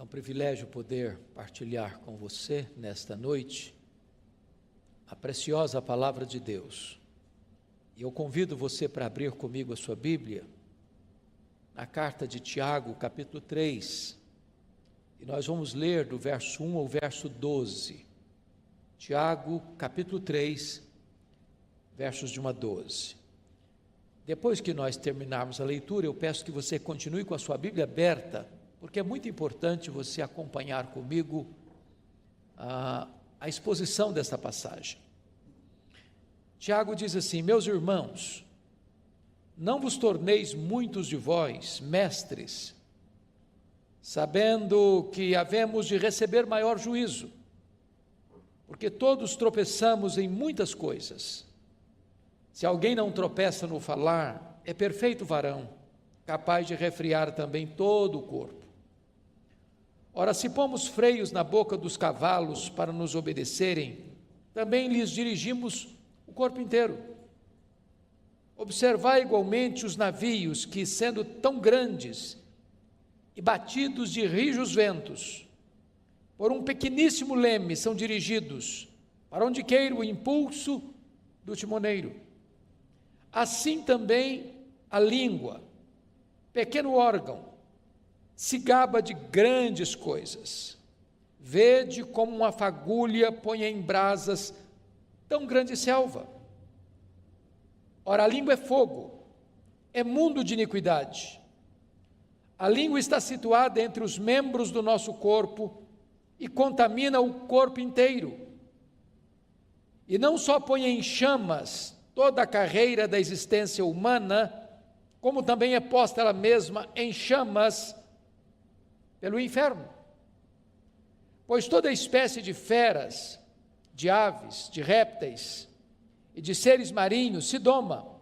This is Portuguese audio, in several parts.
É um privilégio poder partilhar com você nesta noite a preciosa palavra de Deus. E eu convido você para abrir comigo a sua Bíblia na carta de Tiago, capítulo 3. E nós vamos ler do verso 1 ao verso 12. Tiago, capítulo 3, versos de 1 a 12. Depois que nós terminarmos a leitura, eu peço que você continue com a sua Bíblia aberta, porque é muito importante você acompanhar comigo a exposição desta passagem. Tiago diz assim: meus irmãos, não vos torneis muitos de vós mestres, sabendo que havemos de receber maior juízo, porque todos tropeçamos em muitas coisas. Se alguém não tropeça no falar, é perfeito varão, capaz de refrear também todo o corpo. Ora, se pomos freios na boca dos cavalos para nos obedecerem, também lhes dirigimos o corpo inteiro. Observai igualmente os navios que, sendo tão grandes e batidos de rijos ventos, por um pequeníssimo leme são dirigidos, para onde queira o impulso do timoneiro. Assim também a língua, pequeno órgão, se gaba de grandes coisas. Vede como uma fagulha põe em brasas tão grande selva. Ora, a língua é fogo, é mundo de iniquidade. A língua está situada entre os membros do nosso corpo e contamina o corpo inteiro. E não só põe em chamas toda a carreira da existência humana, como também é posta ela mesma em chamas pelo inferno. Pois toda espécie de feras, de aves, de répteis e de seres marinhos se doma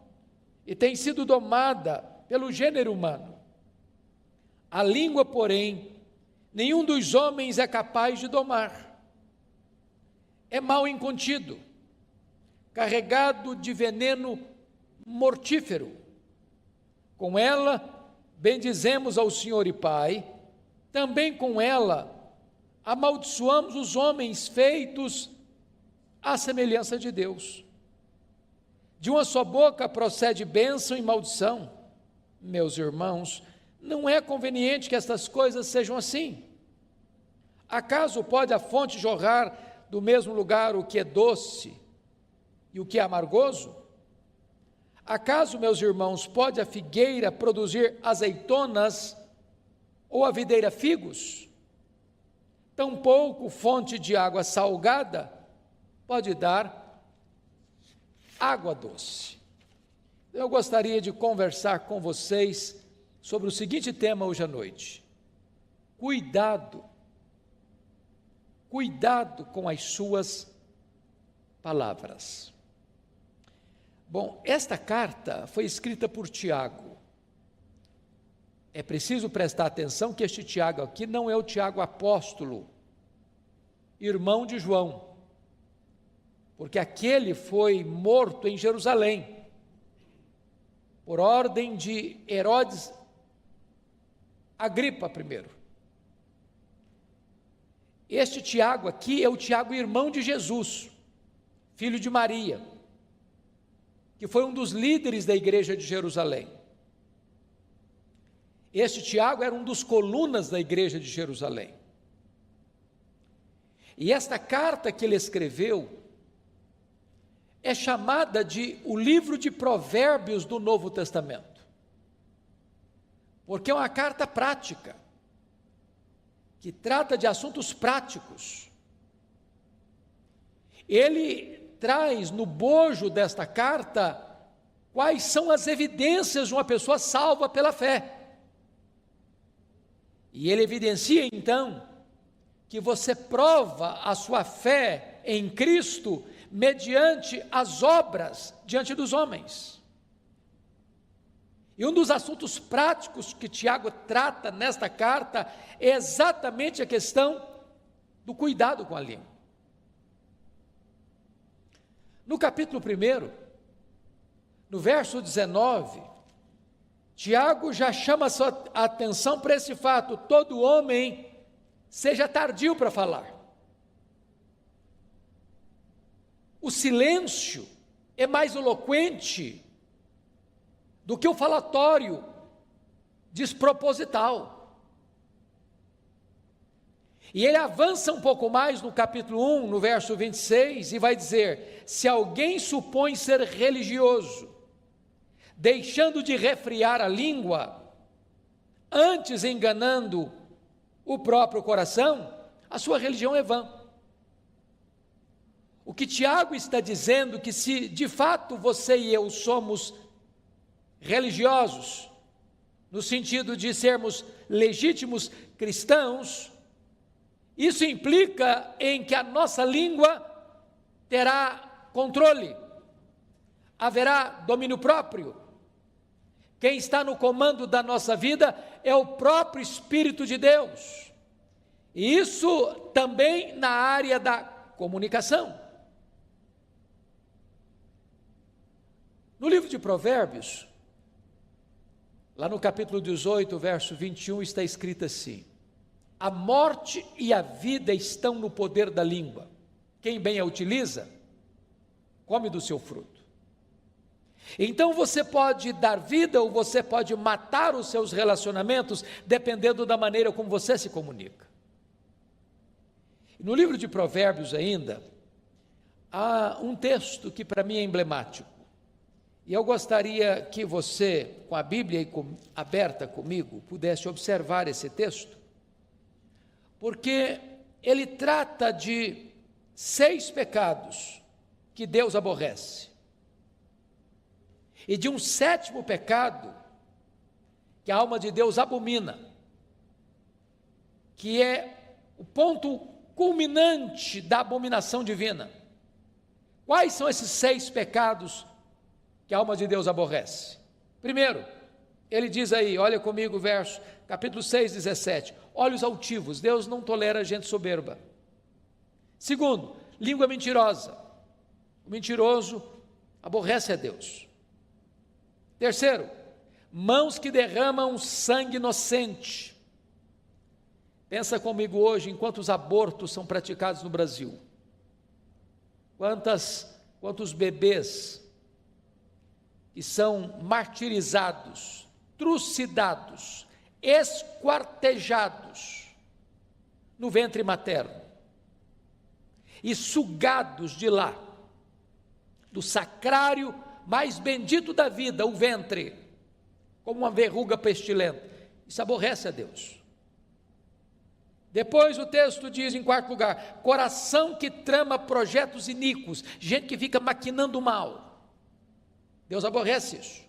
e tem sido domada pelo gênero humano. A língua, porém, nenhum dos homens é capaz de domar. É mal incontido, carregado de veneno mortífero. Com ela bendizemos ao Senhor e Pai, também com ela amaldiçoamos os homens feitos à semelhança de Deus. De uma só boca procede bênção e maldição. Meus irmãos, não é conveniente que estas coisas sejam assim. Acaso pode a fonte jorrar do mesmo lugar o que é doce e o que é amargoso? Acaso, meus irmãos, pode a figueira produzir azeitonas ou a videira figos? Tampouco fonte de água salgada pode dar água doce. Eu gostaria de conversar com vocês sobre o seguinte tema hoje à noite: cuidado com as suas palavras. Bom, esta carta foi escrita por Tiago. É preciso prestar atenção que este Tiago aqui não é o Tiago apóstolo, irmão de João, porque aquele foi morto em Jerusalém, por ordem de Herodes Agripa I. Este Tiago aqui é o Tiago irmão de Jesus, filho de Maria, que foi um dos líderes da igreja de Jerusalém. Este Tiago era um dos colunas da igreja de Jerusalém. E esta carta que ele escreveu é chamada de o livro de Provérbios do Novo Testamento, porque é uma carta prática, que trata de assuntos práticos. Ele traz no bojo desta carta quais são as evidências de uma pessoa salva pela fé. E ele evidencia então que você prova a sua fé em Cristo mediante as obras diante dos homens. E um dos assuntos práticos que Tiago trata nesta carta é exatamente a questão do cuidado com a língua. No capítulo 1, no verso 19, Tiago já chama a sua atenção para esse fato: todo homem seja tardio para falar. O silêncio é mais eloquente do que o falatório desproposital. E ele avança um pouco mais no capítulo 1, no verso 26, e vai dizer: se alguém supõe ser religioso, deixando de refriar a língua, antes enganando o próprio coração, a sua religião é vã. O que Tiago está dizendo, que se de fato você e eu somos religiosos, no sentido de sermos legítimos cristãos, isso implica em que a nossa língua terá controle, haverá domínio próprio. Quem está no comando da nossa vida é o próprio Espírito de Deus. E isso também na área da comunicação. No livro de Provérbios, lá no capítulo 18, verso 21, está escrito assim: a morte e a vida estão no poder da língua. Quem bem a utiliza, come do seu fruto. Então você pode dar vida ou você pode matar os seus relacionamentos, dependendo da maneira como você se comunica. No livro de Provérbios ainda, há um texto que para mim é emblemático. E eu gostaria que você, com a Bíblia aberta comigo, pudesse observar esse texto, porque ele trata de 6 pecados que Deus aborrece, e de um 7º pecado que a alma de Deus abomina, que é o ponto culminante da abominação divina. Quais são esses 6 pecados que a alma de Deus aborrece? Primeiro, ele diz aí, olha comigo o verso, capítulo 6, 17, olhos altivos, Deus não tolera gente soberba. Segundo, língua mentirosa, o mentiroso aborrece a Deus. Terceiro, mãos que derramam sangue inocente. Pensa comigo hoje em quantos abortos são praticados no Brasil, quantos bebês que são martirizados, trucidados, esquartejados no ventre materno e sugados de lá, do sacrário mais bendito da vida, o ventre, como uma verruga pestilenta. Isso aborrece a Deus. Depois o texto diz, em 4º lugar, coração que trama projetos iníquos, gente que fica maquinando mal. Deus aborrece isso.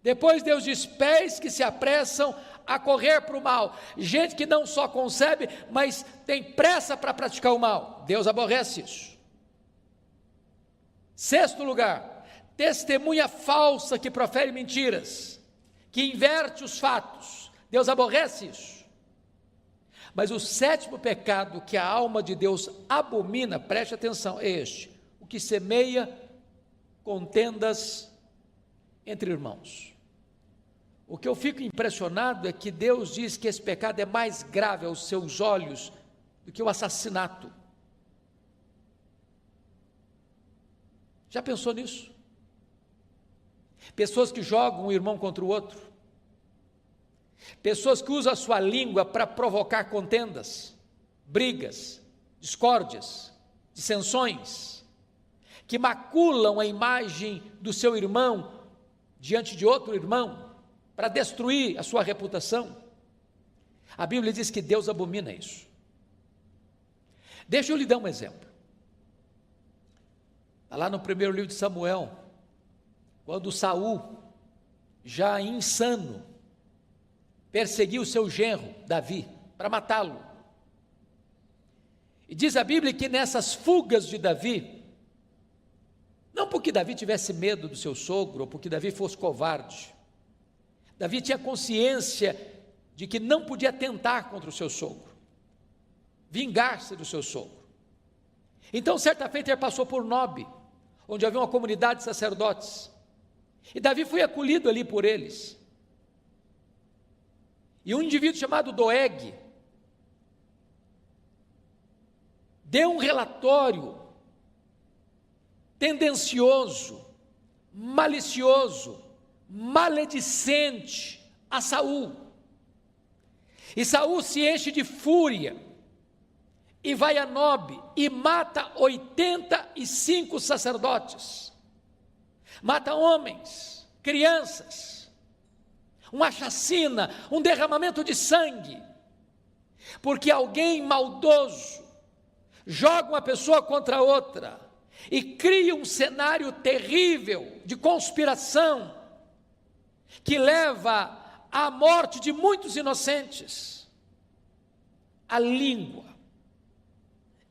Depois Deus diz, pés que se apressam a correr para o mal, gente que não só concebe, mas tem pressa para praticar o mal. Deus aborrece isso. 6º lugar, testemunha falsa que profere mentiras, que inverte os fatos. Deus aborrece isso. Mas o 7º pecado que a alma de Deus abomina, preste atenção, é este: o que semeia contendas entre irmãos. O que eu fico impressionado é que Deus diz que esse pecado é mais grave aos seus olhos do que o assassinato. Já pensou nisso? Pessoas que jogam um irmão contra o outro, pessoas que usam a sua língua para provocar contendas, brigas, discórdias, dissensões, que maculam a imagem do seu irmão diante de outro irmão, para destruir a sua reputação. A Bíblia diz que Deus abomina isso. Deixa eu lhe dar um exemplo. Está lá no primeiro livro de Samuel, quando Saul, já insano, perseguiu o seu genro, Davi, para matá-lo. E diz a Bíblia que nessas fugas de Davi, não porque Davi tivesse medo do seu sogro, ou porque Davi fosse covarde, Davi tinha consciência de que não podia tentar contra o seu sogro, vingar-se do seu sogro. Então, certa feita, ele passou por Nobe, onde havia uma comunidade de sacerdotes, e Davi foi acolhido ali por eles. E um indivíduo chamado Doeg deu um relatório tendencioso, malicioso, maledicente a Saul. E Saul se enche de fúria e vai a Nobe e mata 85 sacerdotes. Mata homens, crianças, uma chacina, um derramamento de sangue, porque alguém maldoso joga uma pessoa contra outra e cria um cenário terrível de conspiração que leva à morte de muitos inocentes. A língua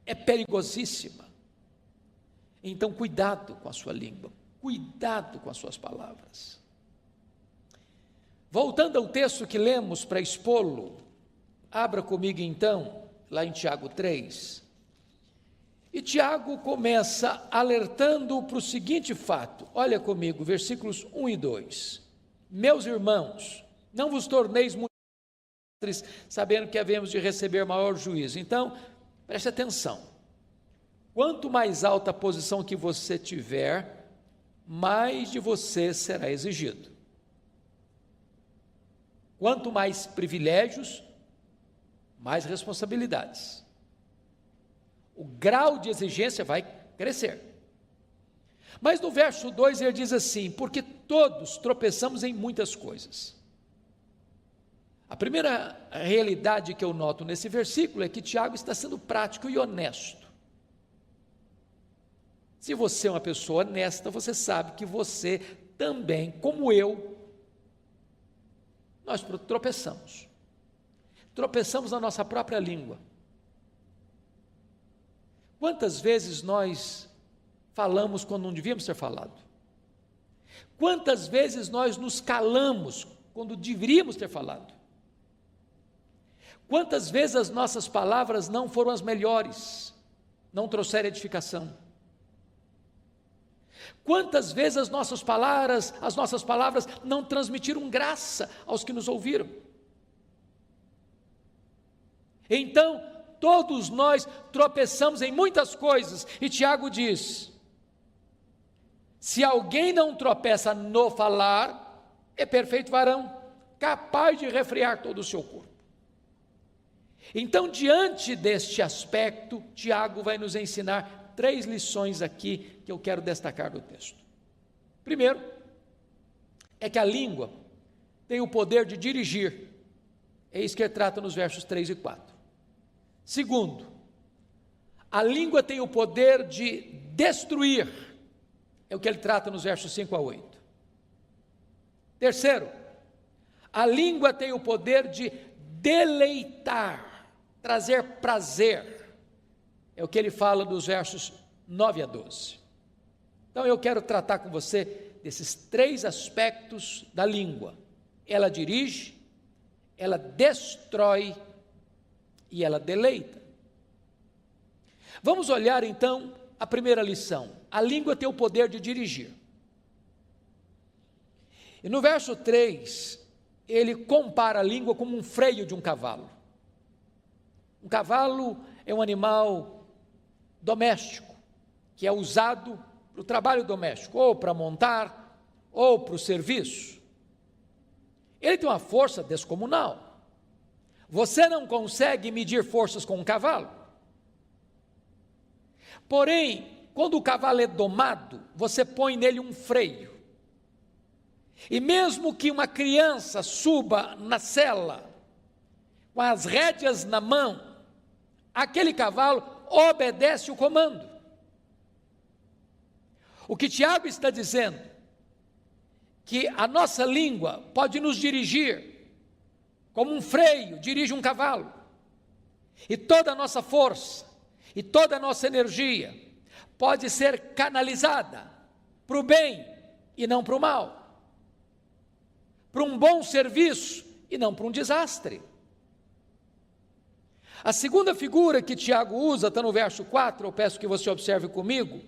é perigosíssima. Então, cuidado com a sua língua, cuidado com as suas palavras. Voltando ao texto que lemos para expô-lo, abra comigo então, lá em Tiago 3. E Tiago começa alertando para o seguinte fato. Olha comigo, versículos 1 e 2. Meus irmãos, não vos torneis muito sabendo que havemos de receber maior juízo. Então, preste atenção. Quanto mais alta a posição que você tiver, mais de você será exigido. Quanto mais privilégios, mais responsabilidades. O grau de exigência vai crescer. Mas no verso 2 ele diz assim: porque todos tropeçamos em muitas coisas. A primeira realidade que eu noto nesse versículo é que Tiago está sendo prático e honesto. Se você é uma pessoa honesta, você sabe que você também, como eu, nós tropeçamos. Tropeçamos na nossa própria língua. Quantas vezes nós falamos quando não devíamos ter falado? Quantas vezes nós nos calamos quando deveríamos ter falado? Quantas vezes as nossas palavras não foram as melhores, não trouxeram edificação? Quantas vezes as nossas palavras não transmitiram graça aos que nos ouviram? Então, todos nós tropeçamos em muitas coisas, e Tiago diz: se alguém não tropeça no falar, é perfeito varão, capaz de refrear todo o seu corpo. Então, diante deste aspecto, Tiago vai nos ensinar 3 lições aqui que eu quero destacar do texto. Primeiro, é que a língua tem o poder de dirigir, é isso que ele trata nos versos 3 e 4. Segundo, a língua tem o poder de destruir, é o que ele trata nos versos 5 a 8. Terceiro, a língua tem o poder de deleitar, trazer prazer, é o que ele fala dos versos 9 a 12. Então eu quero tratar com você desses 3 aspectos da língua. Ela dirige, ela destrói e ela deleita. Vamos olhar então a primeira lição. A língua tem o poder de dirigir. E no verso 3, ele compara a língua como um freio de um cavalo. Um cavalo é um animal doméstico, que é usado para o trabalho doméstico, ou para montar, ou para o serviço. Ele tem uma força descomunal. Você não consegue medir forças com um cavalo. Porém, quando o cavalo é domado, você põe nele um freio. E mesmo que uma criança suba na sela, com as rédeas na mão, aquele cavalo obedece o comando. O que Tiago está dizendo, que a nossa língua pode nos dirigir, como um freio dirige um cavalo, e toda a nossa força, e toda a nossa energia, pode ser canalizada para o bem e não para o mal, para um bom serviço e não para um desastre. A segunda figura que Tiago usa, está no verso 4, eu peço que você observe comigo.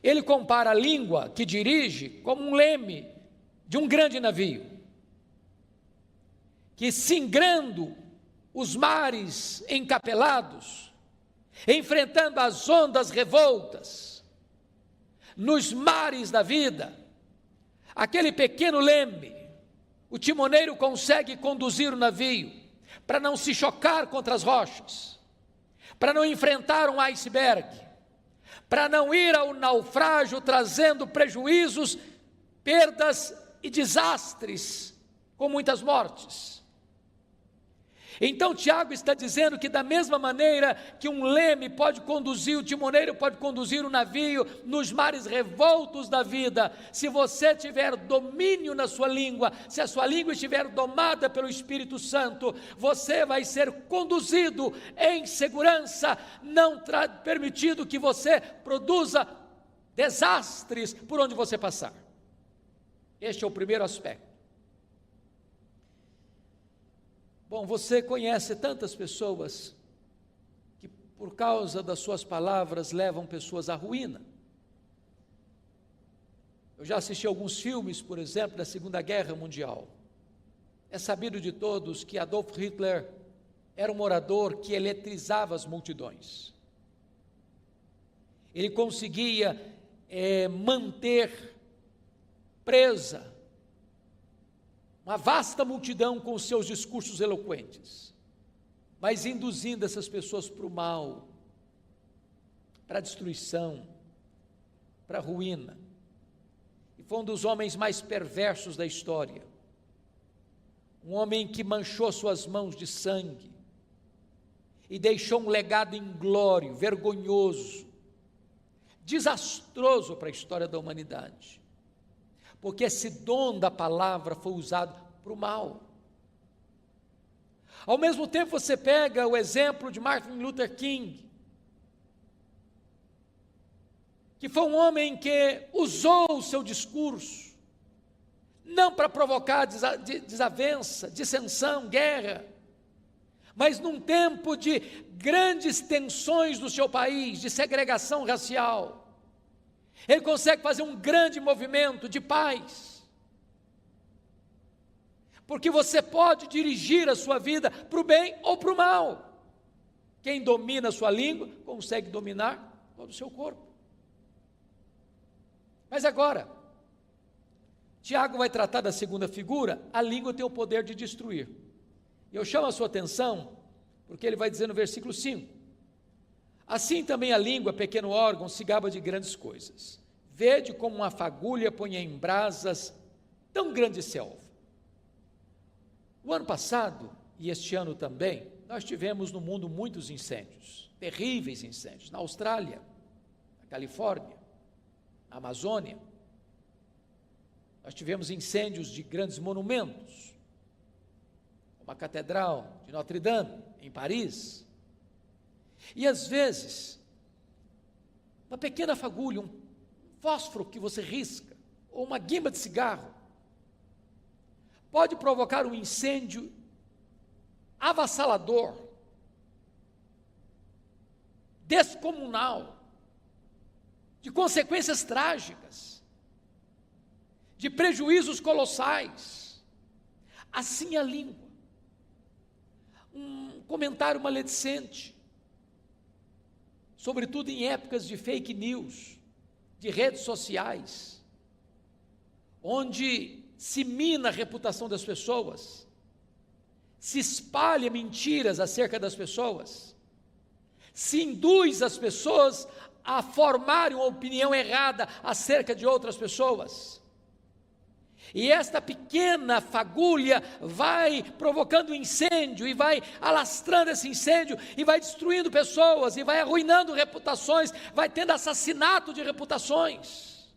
Ele compara a língua que dirige como um leme de um grande navio, que singrando os mares encapelados, enfrentando as ondas revoltas, nos mares da vida, aquele pequeno leme, o timoneiro consegue conduzir o navio para não se chocar contra as rochas, para não enfrentar um iceberg, para não ir ao naufrágio trazendo prejuízos, perdas e desastres, com muitas mortes. Então Tiago está dizendo que da mesma maneira que um leme pode conduzir, o timoneiro pode conduzir o navio nos mares revoltos da vida, se você tiver domínio na sua língua, se a sua língua estiver domada pelo Espírito Santo, você vai ser conduzido em segurança, não permitindo que você produza desastres por onde você passar. Este é o primeiro aspecto. Bom, você conhece tantas pessoas que por causa das suas palavras levam pessoas à ruína. Eu já assisti alguns filmes, por exemplo, da Segunda Guerra Mundial. É sabido de todos que Adolf Hitler era um orador que eletrizava as multidões. Ele conseguia manter presa uma vasta multidão com os seus discursos eloquentes, mas induzindo essas pessoas para o mal, para a destruição, para a ruína. E foi um dos homens mais perversos da história, um homem que manchou suas mãos de sangue e deixou um legado inglório, vergonhoso, desastroso para a história da humanidade. Porque esse dom da palavra foi usado para o mal. Ao mesmo tempo você pega o exemplo de Martin Luther King, que foi um homem que usou o seu discurso, não para provocar desavença, dissensão, guerra, mas num tempo de grandes tensões no seu país, de segregação racial, ele consegue fazer um grande movimento de paz, porque você pode dirigir a sua vida para o bem ou para o mal. Quem domina a sua língua, consegue dominar todo o seu corpo. Mas agora, Tiago vai tratar da segunda figura, a língua tem o poder de destruir. E eu chamo a sua atenção, porque ele vai dizer no versículo 5, assim também a língua, pequeno órgão, se gaba de grandes coisas. Vede como uma fagulha põe em brasas tão grande selva. O ano passado, e este ano também, nós tivemos no mundo muitos incêndios, terríveis incêndios, na Austrália, na Califórnia, na Amazônia. Nós tivemos incêndios de grandes monumentos, como a Catedral de Notre Dame, em Paris. E às vezes, uma pequena fagulha, um fósforo que você risca, ou uma guimba de cigarro, pode provocar um incêndio avassalador, descomunal, de consequências trágicas, de prejuízos colossais. Assim a língua. Um comentário maledicente, sobretudo em épocas de fake news, de redes sociais, onde se mina a reputação das pessoas, se espalha mentiras acerca das pessoas, se induz as pessoas a formarem uma opinião errada acerca de outras pessoas. E esta pequena fagulha vai provocando incêndio, e vai alastrando esse incêndio, e vai destruindo pessoas, e vai arruinando reputações, vai tendo assassinato de reputações.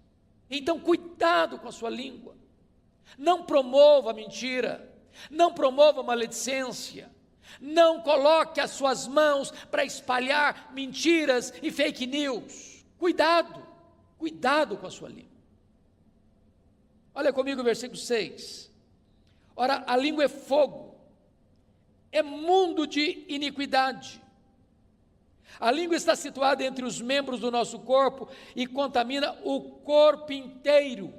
Então cuidado com a sua língua, não promova a mentira, não promova a maledicência, não coloque as suas mãos para espalhar mentiras e fake news. Cuidado com a sua língua. Olha comigo o versículo 6. Ora, a língua é fogo, é mundo de iniquidade. A língua está situada entre os membros do nosso corpo e contamina o corpo inteiro.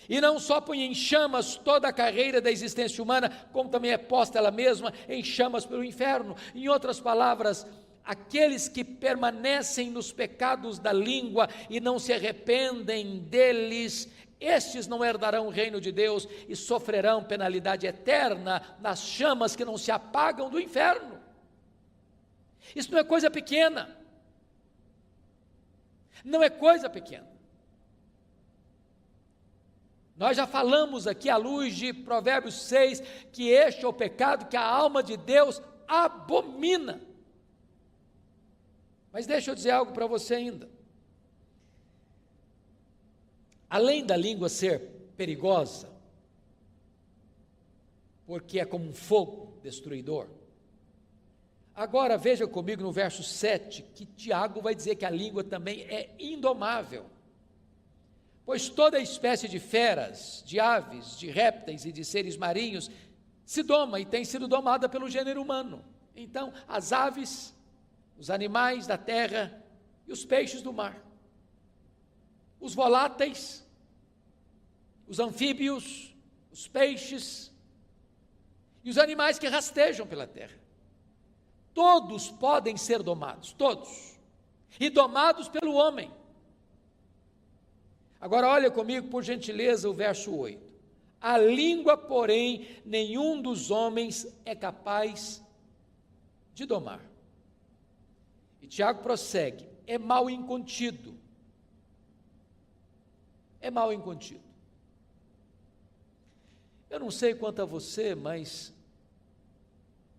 E não só põe em chamas toda a carreira da existência humana, como também é posta ela mesma em chamas pelo inferno. Em outras palavras, aqueles que permanecem nos pecados da língua e não se arrependem deles, estes não herdarão o reino de Deus e sofrerão penalidade eterna nas chamas que não se apagam do inferno. Isso não é coisa pequena. Não é coisa pequena. Nós já falamos aqui à luz de Provérbios 6, que este é o pecado que a alma de Deus abomina. Mas deixa eu dizer algo para você ainda. Além da língua ser perigosa, porque é como um fogo destruidor, agora veja comigo no verso 7, que Tiago vai dizer que a língua também é indomável. Pois toda espécie de feras, de aves, de répteis e de seres marinhos se doma e tem sido domada pelo gênero humano. Então, as aves, os animais da terra e os peixes do mar, os voláteis, os anfíbios, os peixes e os animais que rastejam pela terra, todos podem ser domados, todos, e domados pelo homem. Agora olha comigo, por gentileza, o verso 8. A língua, porém, nenhum dos homens é capaz de domar. E Tiago prossegue, é mal incontido. É mal incontido. Eu não sei quanto a você, mas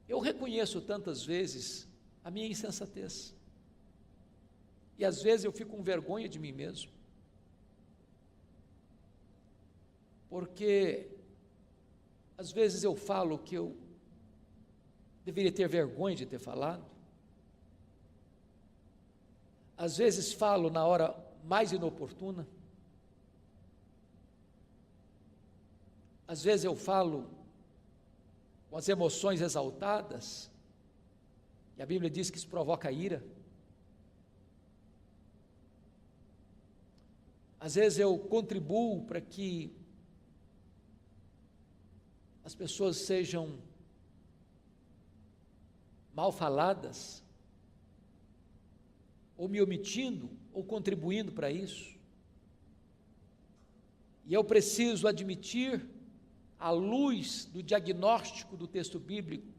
eu reconheço tantas vezes a minha insensatez. E às vezes eu fico com vergonha de mim mesmo. Porque às vezes eu falo que eu deveria ter vergonha de ter falado. Às vezes falo na hora mais inoportuna. Às vezes eu falo com as emoções exaltadas, e a Bíblia diz que isso provoca ira. Às vezes eu contribuo para que as pessoas sejam mal faladas, ou me omitindo, ou contribuindo para isso. E eu preciso admitir, à luz do diagnóstico do texto bíblico,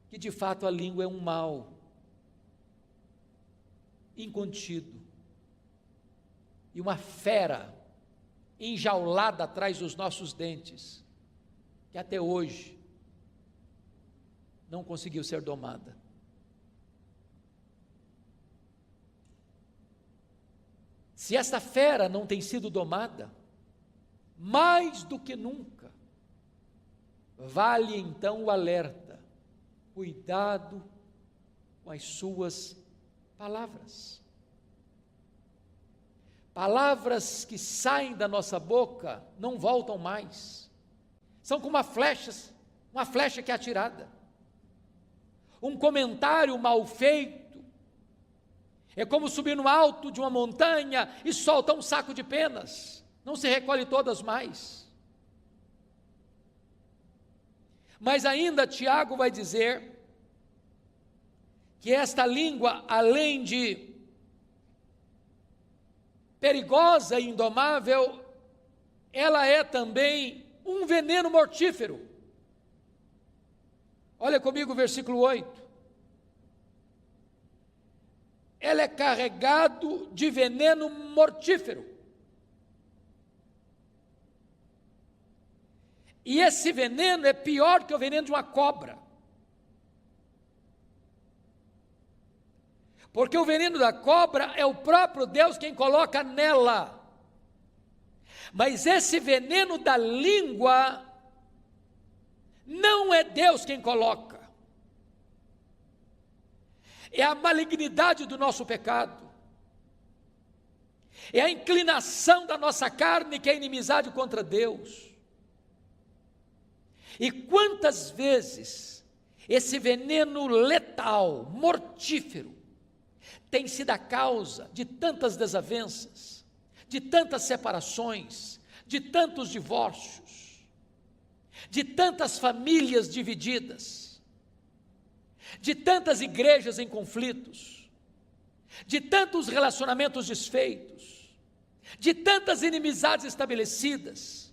que de fato a língua é um mal incontido, e uma fera enjaulada atrás dos nossos dentes, que até hoje não conseguiu ser domada. Se esta fera não tem sido domada, mais do que nunca, vale então o alerta, cuidado com as suas palavras. Palavras que saem da nossa boca não voltam mais. São como uma flecha que é atirada. Um comentário mal feito é como subir no alto de uma montanha e soltar um saco de penas. Não se recolhe todas mais. Mas ainda Tiago vai dizer que esta língua, além de perigosa e indomável, ela é também um veneno mortífero. Olha comigo o versículo 8. Ela é carregado de veneno mortífero. E esse veneno é pior que o veneno de uma cobra. Porque o veneno da cobra é o próprio Deus quem coloca nela. Mas esse veneno da língua não é Deus quem coloca. É a malignidade do nosso pecado. É a inclinação da nossa carne que é inimizade contra Deus. E quantas vezes esse veneno letal, mortífero, tem sido a causa de tantas desavenças, de tantas separações, de tantos divórcios, de tantas famílias divididas. de tantas igrejas em conflitos, de tantos relacionamentos desfeitos, de tantas inimizades estabelecidas,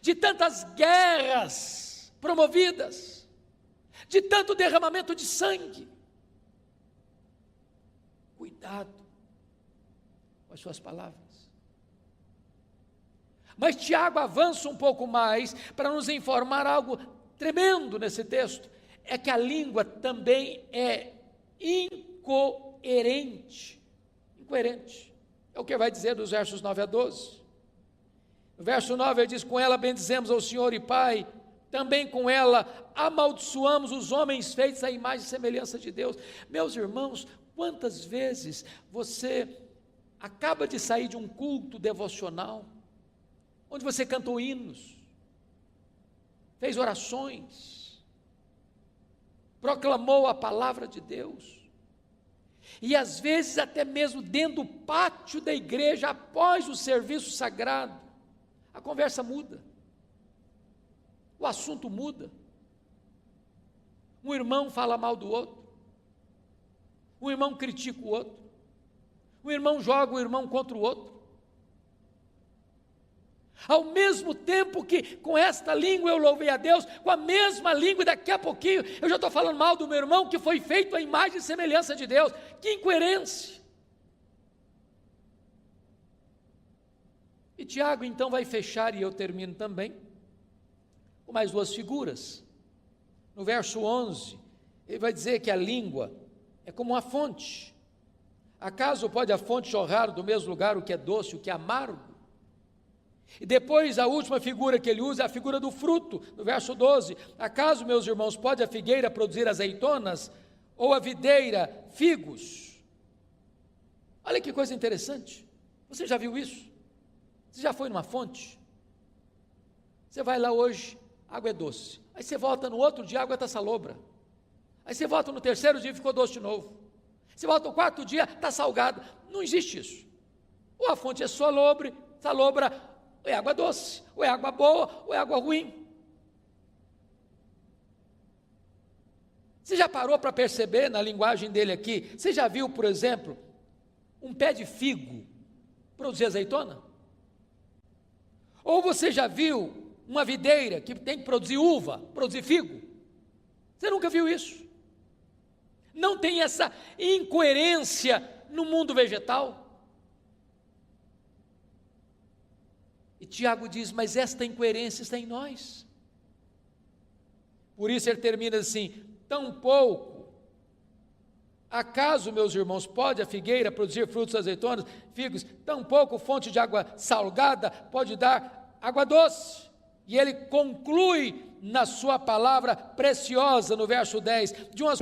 de tantas guerras promovidas, de tanto derramamento de sangue. Cuidado com as suas palavras. Mas Tiago avança um pouco mais para nos informar algo tremendo nesse texto, é que a língua também é incoerente. Incoerente. É o que vai dizer dos versos 9 a 12. No verso 9 ele diz: com ela bendizemos ao Senhor e Pai, também com ela amaldiçoamos os homens feitos à imagem e semelhança de Deus. Meus irmãos, quantas vezes você acaba de sair de um culto devocional, onde você cantou hinos, fez orações, proclamou a palavra de Deus, e às vezes até mesmo dentro do pátio da igreja, após o serviço sagrado, a conversa muda, o assunto muda, um irmão fala mal do outro, um irmão critica o outro, um irmão joga o irmão contra o outro. Ao mesmo tempo que com esta língua eu louvei a Deus, com a mesma língua, daqui a pouquinho eu já estou falando mal do meu irmão que foi feito à imagem e semelhança de Deus. Que incoerência! E Tiago então vai fechar, e eu termino também, com mais duas figuras. No verso 11, ele vai dizer que a língua é como uma fonte. Acaso pode a fonte jorrar do mesmo lugar o que é doce e o que é amargo? E depois a última figura que ele usa é a figura do fruto, no verso 12. Acaso, meus irmãos, pode a figueira produzir azeitonas, ou a videira figos? Olha que coisa interessante. Você já viu isso? Você já foi numa fonte? Você vai lá hoje, a água é doce. Aí você volta no outro dia, a água está salobra. Aí você volta no terceiro dia e ficou doce de novo. Você volta no quarto dia, está salgado. Não existe isso. Ou a fonte é salobra, ou é água doce, ou é água boa, ou é água ruim. Você já parou para perceber na linguagem dele aqui? Você já viu, por exemplo, um pé de figo produzir azeitona? Ou você já viu uma videira que tem que produzir uva, produzir figo? Você nunca viu isso? Não tem essa incoerência no mundo vegetal? E Tiago diz, mas esta incoerência está em nós. Por isso ele termina assim: tampouco, acaso, meus irmãos, pode a figueira produzir frutos azeitonas, figos? Tampouco fonte de água salgada pode dar água doce. E ele conclui na sua palavra preciosa, no verso 10, de umas...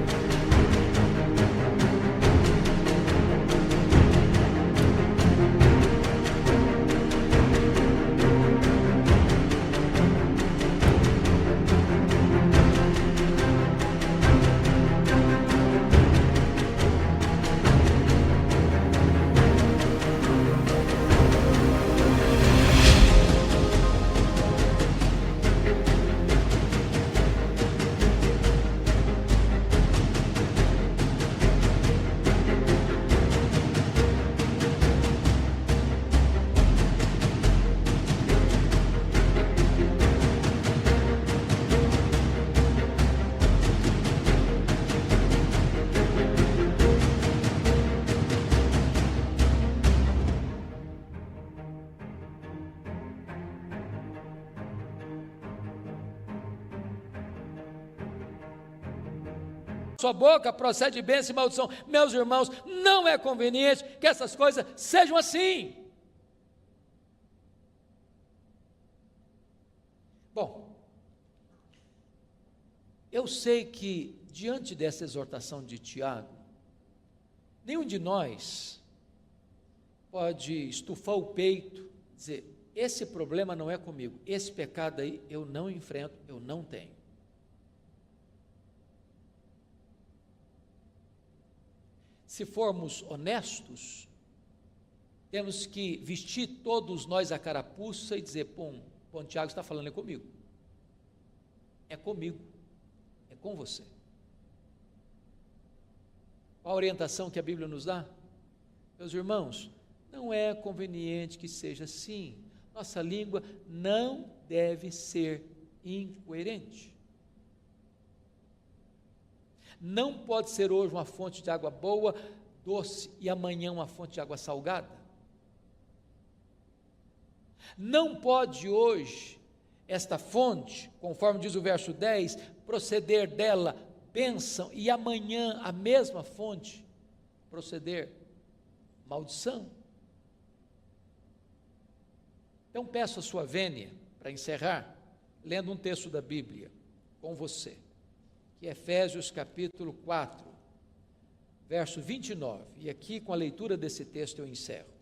sua boca procede bênção e maldição. Meus irmãos, não é conveniente que essas coisas sejam assim. Bom, eu sei que diante dessa exortação de Tiago, nenhum de nós pode estufar o peito e dizer, esse problema não é comigo, esse pecado aí eu não enfrento, eu não tenho. Se formos honestos, temos que vestir todos nós a carapuça e dizer, Tiago está falando é comigo, é com você. Qual a orientação que a Bíblia nos dá? Meus irmãos, não é conveniente que seja assim. Nossa língua não deve ser incoerente. Não pode ser hoje uma fonte de água boa, doce, e amanhã uma fonte de água salgada. Não pode hoje esta fonte, conforme diz o verso 10, proceder dela bênção, e amanhã a mesma fonte proceder maldição. Então peço a sua vênia, para encerrar, lendo um texto da Bíblia com você, que é Efésios capítulo 4, verso 29, e aqui com a leitura desse texto eu encerro.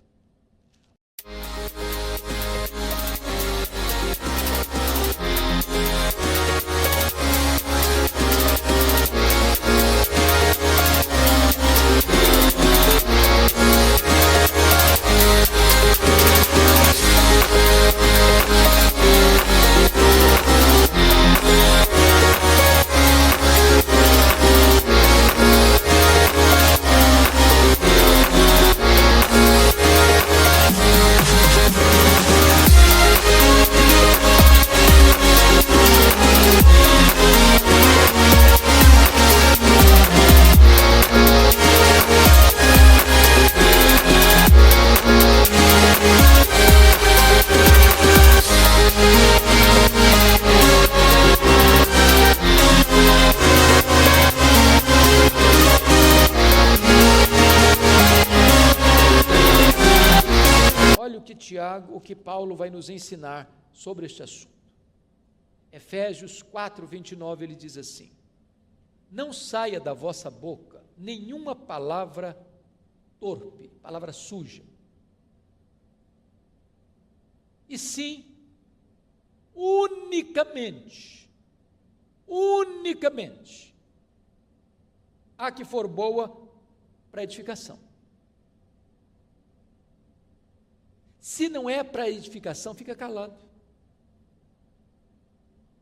O que Paulo vai nos ensinar sobre este assunto. Efésios 4, 29, ele diz assim: não saia da vossa boca nenhuma palavra torpe, palavra suja, e sim, unicamente, a que for boa para edificação. Se não é para edificação, fica calado.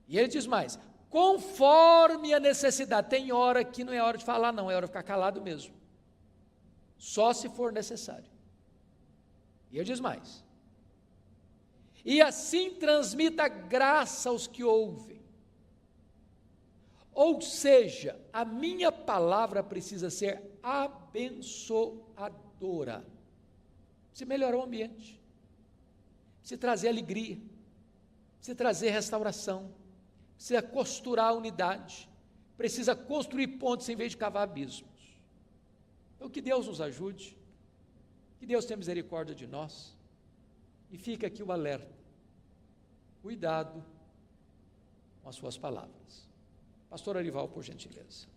E ele diz mais, conforme a necessidade. Tem hora que não é hora de falar, não, é hora de ficar calado mesmo. Só se for necessário. E ele diz mais, e assim transmita graça aos que ouvem. Ou seja, a minha palavra precisa ser abençoadora. Precisa melhorar o ambiente. Precisa trazer alegria, precisa trazer restauração, precisa costurar a unidade, precisa construir pontes em vez de cavar abismos. Então que Deus nos ajude, que Deus tenha misericórdia de nós, e fica aqui o alerta, cuidado com as suas palavras. Pastor Arival, por gentileza.